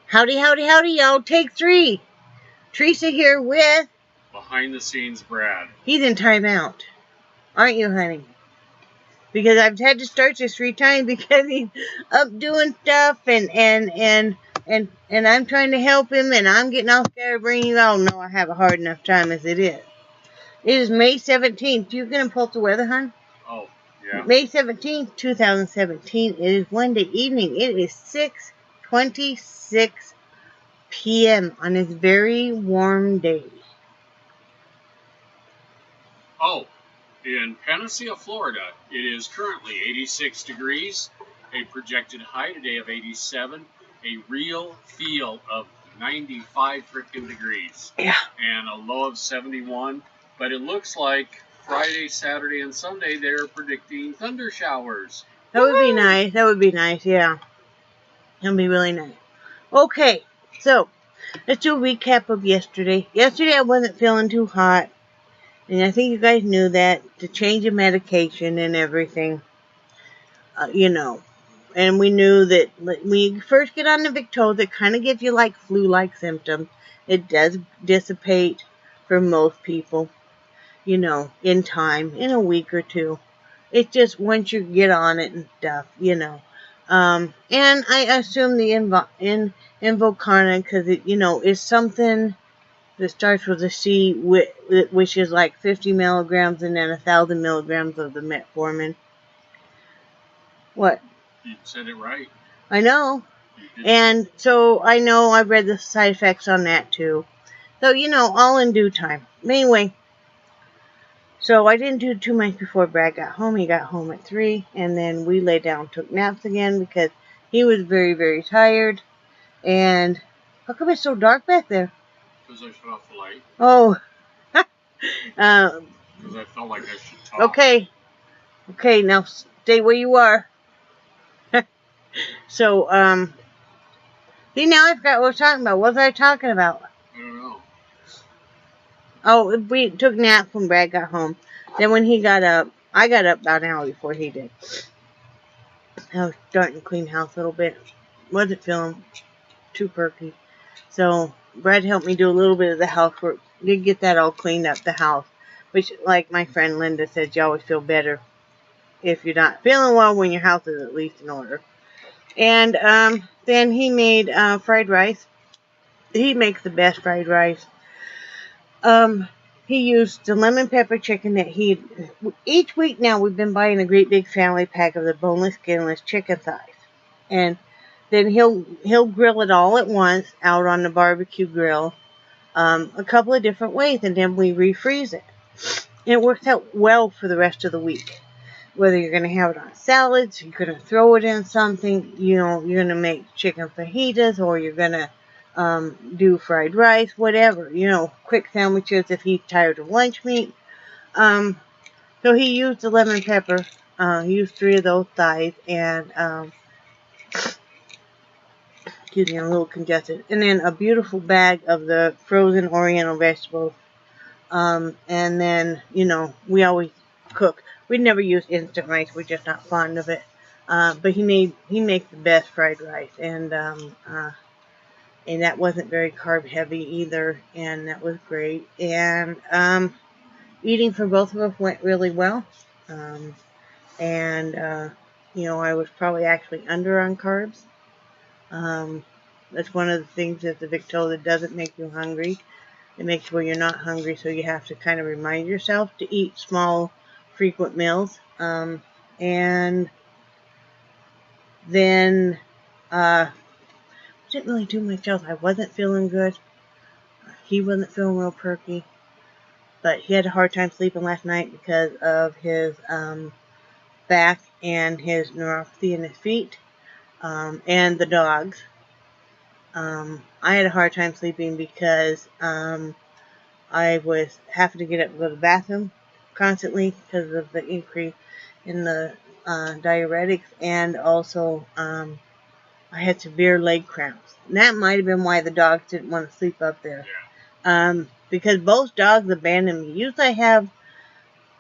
Howdy, howdy, howdy, y'all. Take 3. Teresa here with... Behind the scenes, Brad. He's in timeout. Aren't you, honey? Because I've had to start this 3 times because he's up doing stuff and I'm trying to help him and I'm getting off scatterbrain. You all know I have a hard enough time as it is. It is May 17th. You gonna pull up the weather, hon? Oh, yeah. May 17th, 2017. It is Wednesday evening. It is 6:26 p.m. on this very warm day. Oh, in PANACEA, Florida, it is currently 86 degrees, a projected high today of 87, a real feel of 95 freaking degrees. Yeah. And a low of 71. But it looks like Friday, Saturday, and Sunday they're predicting thunder showers. That would be nice. That would be nice, yeah. That would be really nice. Okay, so let's do a recap of yesterday. Yesterday I wasn't feeling too hot. And I think you guys knew that. The change of medication and everything. And we knew that when you first get on the Victoza, it kind of gives you like flu-like symptoms. It does dissipate for most people, in time, in a week or two. It's just once you get on it and stuff, And I assume the Invocarna, because it, is something that starts with a C, which is like 50 milligrams and then 1,000 milligrams of the metformin. What? You said it right. I know. And so I know I've read the side effects on that too. So, all in due time. Anyway, so I didn't do too much before Brad got home. He got home at 3, and then we lay down, took naps again because he was very, very tired. And how come it's so dark back there? Because I shut off the light. Oh. Because I felt like I should talk. Okay, now stay where you are. So, see, now I forgot what I was talking about. What was I talking about? I don't know. Oh, we took naps when Brad got home. Then when he got up, I got up about an hour before he did. I was starting to clean the house a little bit. Wasn't feeling too perky. So, Brad helped me do a little bit of the housework. Did get that all cleaned up, the house. Which, like my friend Linda said, you always feel better if you're not feeling well when your house is at least in order. And then he made fried rice. He makes the best fried rice. He used the lemon pepper chicken that each week now we've been buying a great big family pack of the boneless, skinless chicken thighs. And then he'll grill it all at once out on the barbecue grill, a couple of different ways, and then we refreeze it. And it works out well for the rest of the week. Whether you're going to have it on salads, you're going to throw it in something, you're going to make chicken fajitas, or you're going to do fried rice, whatever, quick sandwiches if he's tired of lunch meat. So he used the lemon pepper, he used 3 of those thighs, and, excuse me, I'm a little congested, and then a beautiful bag of the frozen oriental vegetables, and then, we always cook. We never use instant rice. We're just not fond of it. But he makes the best fried rice, and that wasn't very carb heavy either, and that was great. And eating for both of us went really well. I was probably actually under on carbs. That's one of the things that the Victoza doesn't make you hungry. It makes you where you're not hungry, so you have to kind of remind yourself to eat small, frequent meals. And then didn't really do much else. I wasn't feeling good. He wasn't feeling real perky. But he had a hard time sleeping last night because of his back and his neuropathy in his feet, and the dogs. I had a hard time sleeping because I was having to get up and go to the bathroom constantly because of the increase in the diuretics, and also I had severe leg cramps. And that might have been why the dogs didn't want to sleep up there. Because both dogs abandoned me. Usually I have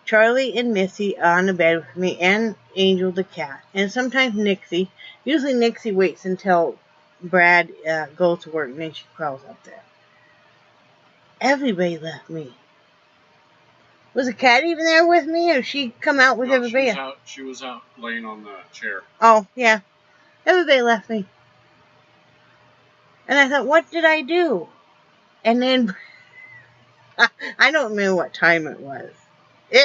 Charlie and Missy on the bed with me, and Angel the cat, and sometimes Nixie. Usually Nixie waits until Brad goes to work, and then she crawls up there. Everybody left me. Was the cat even there with me, or she come out with everybody? She was out laying on the chair. Oh, yeah. Everybody left me. And I thought, what did I do? And then, I don't remember what time it was.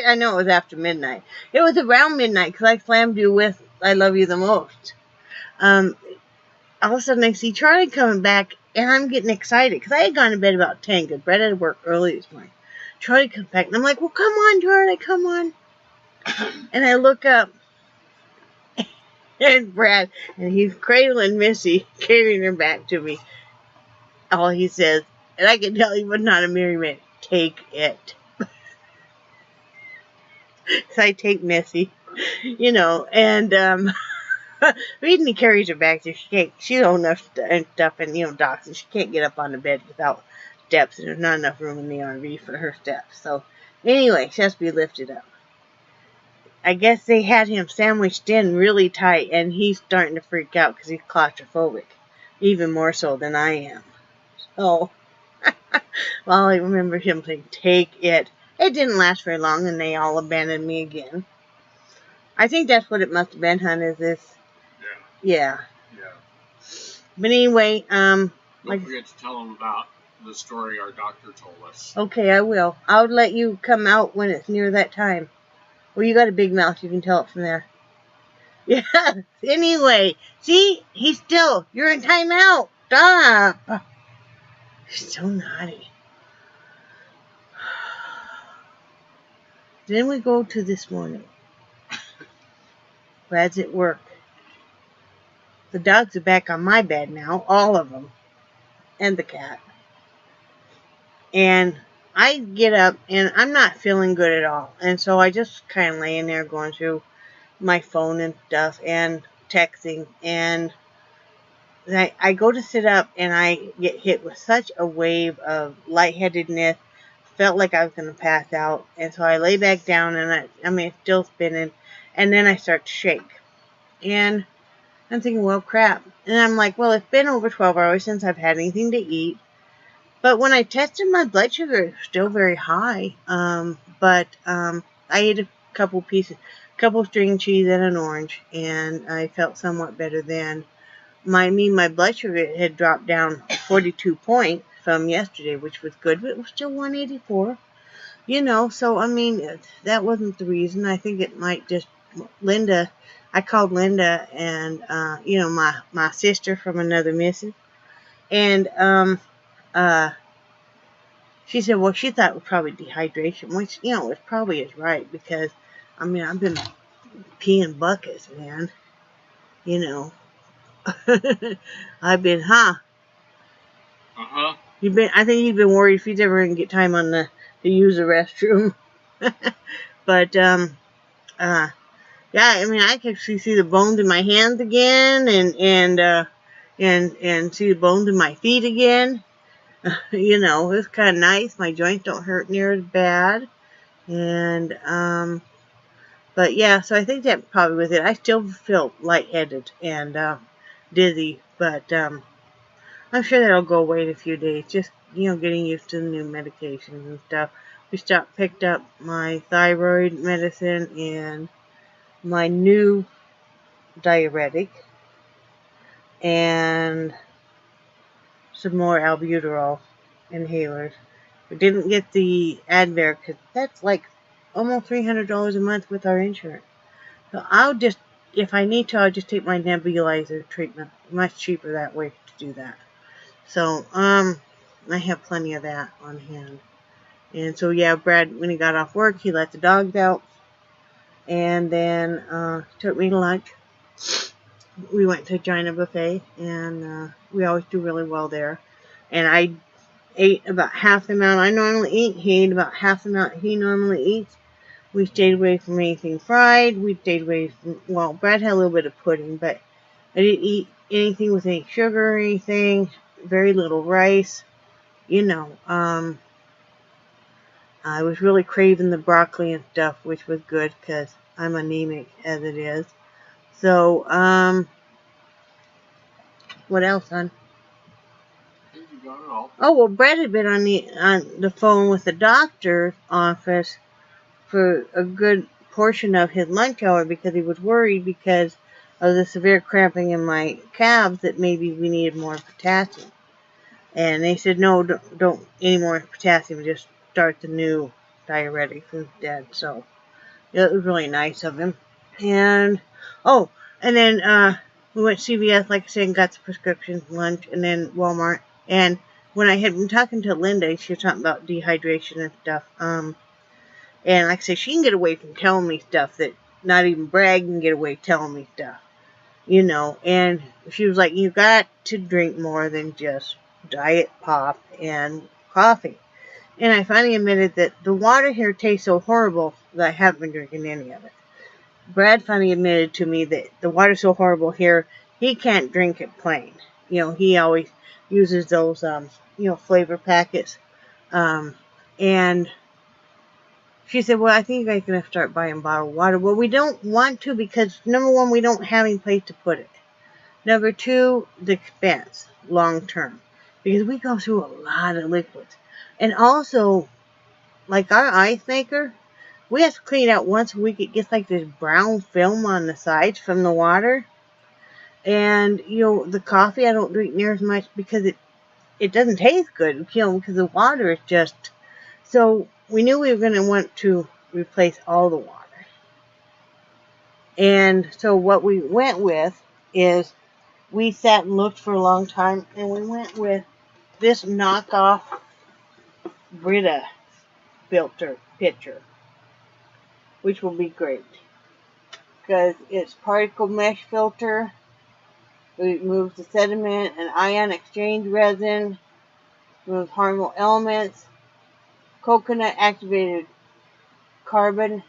I know it was after midnight. It was around midnight, because I slammed you with I Love You the Most. All of a sudden, I see Charlie coming back, and I'm getting excited, because I had gone to bed about 10, because Brett had to work early this morning. Charlie comes back, and I'm like, well, come on, Charlie, come on. And I look up, and Brad, and he's cradling Missy, carrying her back to me. All he says, and I can tell he was not a merry man, take it. So I take Missy, and reason he carries her back there, she's old enough and stuff, and docks, and she can't get up on the bed without steps, and there's not enough room in the RV for her steps. So anyway, she has to be lifted up. I guess they had him sandwiched in really tight, and he's starting to freak out because he's claustrophobic, even more so than I am. So, well, I remember him saying, take it. It didn't last very long, and they all abandoned me again. I think that's what it must have been, hon, is this? Yeah. But anyway, Don't forget to tell them about the story our doctor told us. Okay, I will. I'll let you come out when it's near that time. Well, you got a big mouth. You can tell it from there. Yeah. Anyway, see? You're in timeout. Stop. He's so naughty. Then we go to this morning. Brad's at work. The dogs are back on my bed now. All of them. And the cat. And I get up, and I'm not feeling good at all. And so I just kind of laying there going through my phone and stuff and texting. And I go to sit up, and I get hit with such a wave of lightheadedness. Felt like I was going to pass out. And so I lay back down, and it's still spinning. And then I start to shake. And I'm thinking, well, crap. And I'm like, well, it's been over 12 hours since I've had anything to eat. But when I tested my blood sugar, it was still very high. But I ate a couple string cheese and an orange, and I felt somewhat better then. My blood sugar had dropped down 42 points from yesterday, which was good, but it was still 184. So, that wasn't the reason. I think it might just, Linda, I called Linda and, my sister from another missus. And, she said, well, she thought it was probably dehydration, which, it probably is right, because, I've been peeing buckets, man. I've been, Uh-huh. I think you've been worried if you'd ever going to get time to use the restroom. But, yeah, I can actually see the bones in my hands again, and see the bones in my feet again. It's kind of nice. My joints don't hurt near as bad. And, but yeah, so I think that probably was it. I still feel lightheaded and, dizzy, but, I'm sure that'll go away in a few days. Just, getting used to the new medications and stuff. We picked up my thyroid medicine and my new diuretic and some more albuterol inhalers. We didn't get the Advair because that's like almost $300 a month with our insurance. So if I need to, I'll just take my nebulizer treatment. Much cheaper that way to do that. So, I have plenty of that on hand. And so, yeah, Brad, when he got off work, he let the dogs out. And then, took me to lunch. We went to China Buffet, and, we always do really well there. And I ate about half the amount I normally eat. He ate about half the amount he normally eats. We stayed away from anything fried. We stayed away from, Brad had a little bit of pudding, but I didn't eat anything with any sugar or anything. Very little rice. I was really craving the broccoli and stuff, which was good because I'm anemic as it is. So, What else, hon? I think you got it all. Oh, well, Brett had been on the phone with the doctor's office for a good portion of his lunch hour because he was worried because of the severe cramping in my calves that maybe we needed more potassium. And they said, no, don't any more potassium, just start the new diuretic instead. So it was really nice of him. And, oh, and then we went to CVS, like I said, and got the prescription lunch, and then Walmart. And when I had been talking to Linda, she was talking about dehydration and stuff. And like I said, she can get away from telling me stuff that not even Brad can get away telling me stuff. You know, and she was like, you got to drink more than just diet pop and coffee. And I finally admitted that the water here tastes so horrible that I haven't been drinking any of it. Brad finally admitted to me that the water's so horrible here, he can't drink it plain. You know, he always uses those, flavor packets. And she said, well, I think you guys are going to start buying bottled water. Well, we don't want to because, number one, we don't have any place to put it. Number two, the expense, long term. Because we go through a lot of liquids. And also, like our ice maker, we have to clean it out once a week. It gets like this brown film on the sides from the water. And, the coffee I don't drink near as much because it doesn't taste good, because the water is just... So we knew we were going to want to replace all the water. And so what we went with is we sat and looked for a long time, and we went with this knockoff Brita filter pitcher, which will be great because it's particle mesh filter. It removes the sediment and ion exchange resin, removes harmful elements, coconut activated carbon,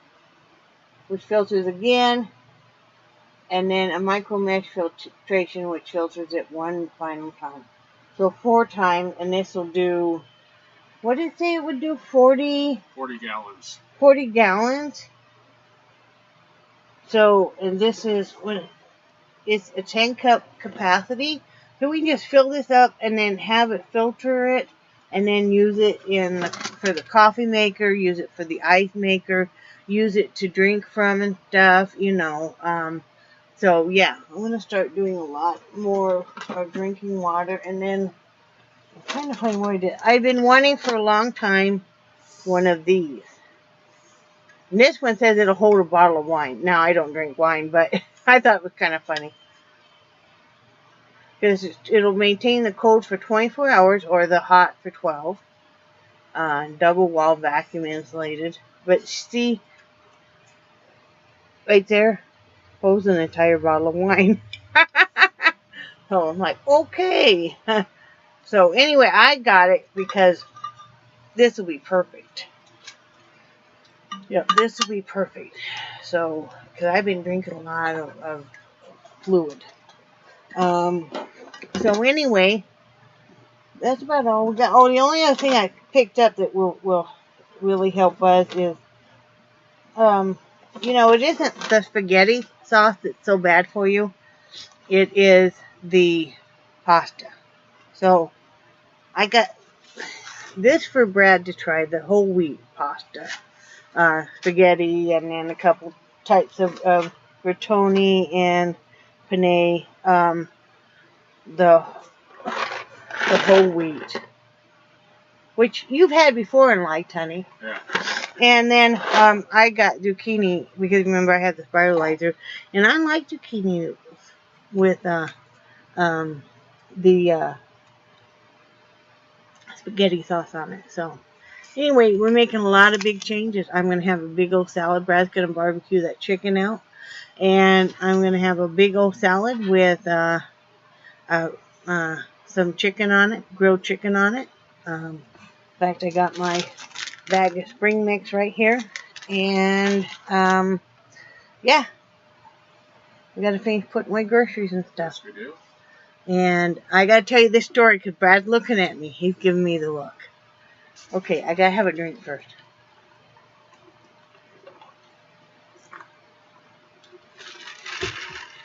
which filters again, and then a micro mesh filtration, which filters it one final time. So 4 times, and this will do, what did it say it would do? 40 gallons. 40 gallons. So, and this is, it's a 10 cup capacity. So we can just fill this up and then have it filter it and then use it for the coffee maker, use it for the ice maker, use it to drink from and stuff, So yeah, I'm going to start doing a lot more of drinking water. And then I'm trying to find what I did. I've been wanting for a long time one of these. And this one says it'll hold a bottle of wine. Now, I don't drink wine, but I thought it was kind of funny. Because it'll maintain the cold for 24 hours or the hot for 12. Double wall vacuum insulated. But see, right there, holds an entire bottle of wine. So I'm like, okay. So anyway, I got it because this will be perfect. Yep, this will be perfect. So, because I've been drinking a lot of fluid. So anyway, that's about all we got. Oh, the only other thing I picked up that will really help us is, it isn't the spaghetti sauce that's so bad for you. It is the pasta. So I got this for Brad to try, the whole wheat pasta. Spaghetti, and then a couple types of rigatoni and penne, the whole wheat, which you've had before and liked, honey. Yeah. And then I got zucchini because remember I had the spiralizer, and I like zucchini noodles with the spaghetti sauce on it. So anyway, we're making a lot of big changes. I'm going to have a big old salad. Brad's going to barbecue that chicken out. And I'm going to have a big old salad with some chicken on it, grilled chicken on it. In fact, I got my bag of spring mix right here. And, yeah. I got to finish putting away groceries and stuff. Yes, we do. And I got to tell you this story because Brad's looking at me. He's giving me the look. Okay, I got to have a drink first.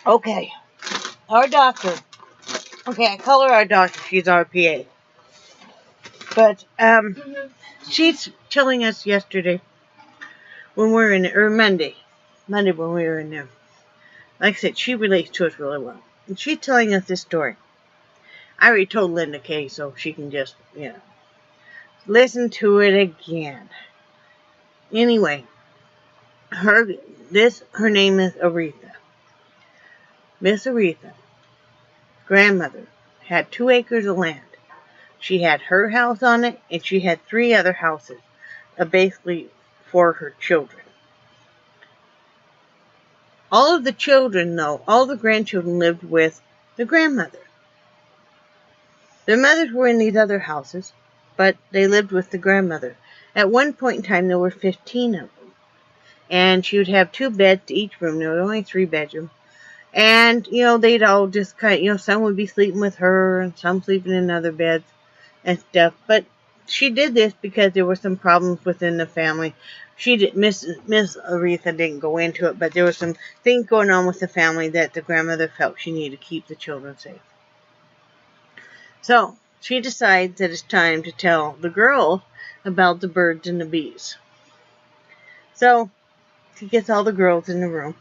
Okay. Our doctor Okay, I call her our doctor. She's our PA. But, she's telling us yesterday when we were in there, or Monday when we were in there. Like I said, she relates to us really well. And she's telling us this story. I already told Linda Kay, so she can just, listen to it again. Anyway, her name is Aretha. Miss Aretha, grandmother, had 2 acres of land. She had her house on it, and she had 3 other houses, basically for her children. All of the children, though, all the grandchildren lived with the grandmother. Their mothers were in these other houses, but they lived with the grandmother. At one point in time, there were 15 of them. And she would have 2 beds to each room. There were only 3 bedrooms. And, they'd all just kind of, some would be sleeping with her and some sleeping in other beds and stuff. But she did this because there were some problems within the family. Miss Aretha didn't go into it, but there were some things going on with the family that the grandmother felt she needed to keep the children safe. So, she decides that it's time to tell the girls about the birds and the bees. So, she gets all the girls in the room,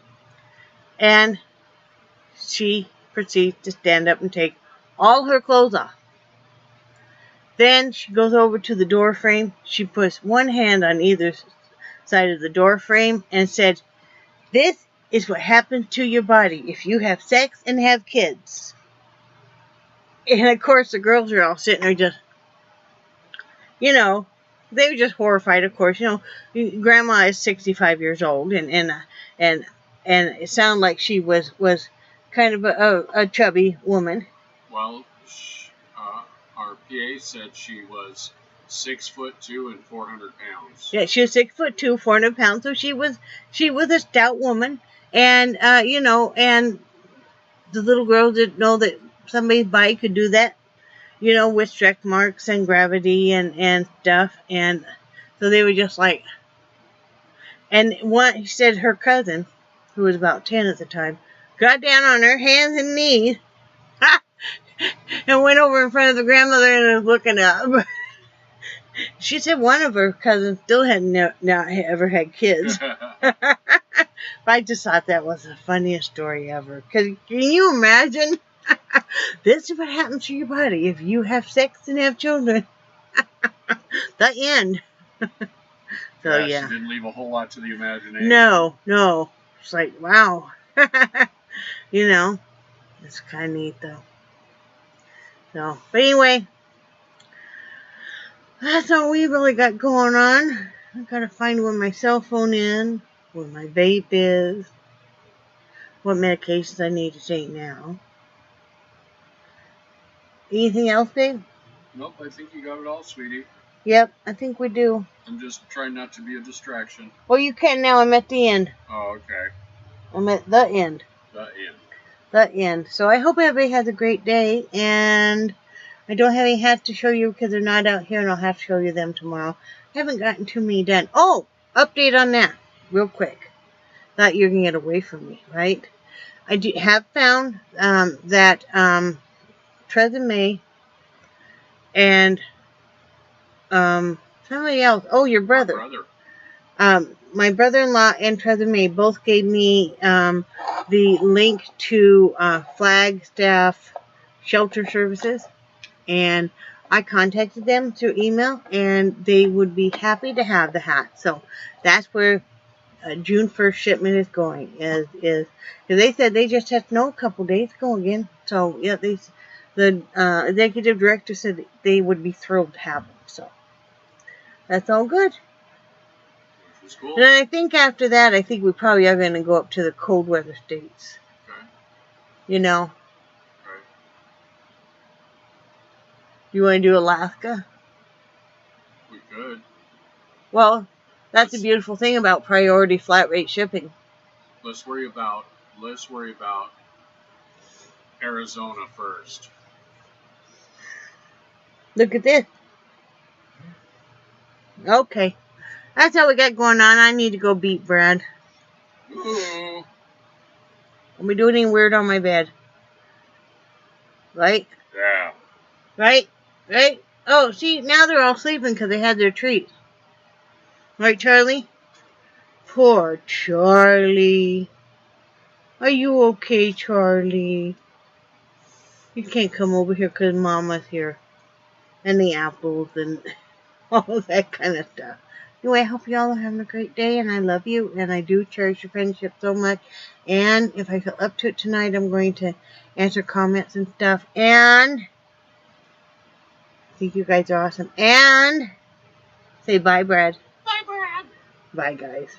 and she proceeds to stand up and take all her clothes off. Then she goes over to the door frame. She puts one hand on either side of the door frame and said, "This is what happens to your body if you have sex and have kids." And of course the girls are all sitting there just, they were just horrified, of course. Grandma is 65 years old, and it sounded like she was kind of a chubby woman. Well, our PA said she was 6'2" and 400 pounds. Yeah, she was 6'2", 400 pounds. So she was a stout woman, and and the little girl didn't know that somebody's body could do that, with stretch marks and gravity and stuff, and so they were just like. And he said her cousin, who was about 10 at the time, got down on her hands and knees and went over in front of the grandmother and was looking up. She said one of her cousins still had not ever had kids. I just thought that was the funniest story ever. Can you imagine? This is what happens to your body if you have sex and have children. The end. So yeah. She didn't leave a whole lot to the imagination. No. It's like, wow. It's kind of neat though. So, but anyway, that's all we really got going on. I gotta find where my cell phone is, where my vape is, what medications I need to take now. Anything else, babe? Nope, I think you got it all, sweetie. Yep, I think we do. I'm just trying not to be a distraction. Well, you can now. I'm at the end. Oh, okay. I'm at the end. The end. So I hope everybody has a great day, and I don't have any hats to show you because they're not out here, and I'll have to show you them tomorrow. I haven't gotten too many done. Oh, update on that, real quick. Thought you were going to get away from me, right? I have found that Tresemme and somebody else. Oh, your brother. My brother-in-law and Tresemme both gave me the link to Flagstaff Shelter Services, and I contacted them through email, and they would be happy to have the hat. So that's where June 1st shipment is going. Is they said they just have to know a couple days ago again. So yeah, the executive director said they would be thrilled to have them. So that's all good. Cool. And I think after that, we probably are going to go up to the cold weather states. Okay. Okay. You want to do Alaska? We could. Well, that's the beautiful thing about priority flat rate shipping. Let's worry about Arizona first. Look at this. Okay. That's all we got going on. I need to go beat Brad. Ooh. Are we doing anything weird on my bed? right? Yeah. Right? Right? Oh, see, now they're all sleeping because they had their treats. Right, Charlie? Poor Charlie. Are you okay, Charlie? You can't come over here because Mama's here. And the apples and all that kind of stuff. Anyway, I hope you all are having a great day, and I love you, and I do cherish your friendship so much. And if I feel up to it tonight, I'm going to answer comments and stuff. And I think you guys are awesome. And say bye, Brad. Bye, Brad. Bye, guys.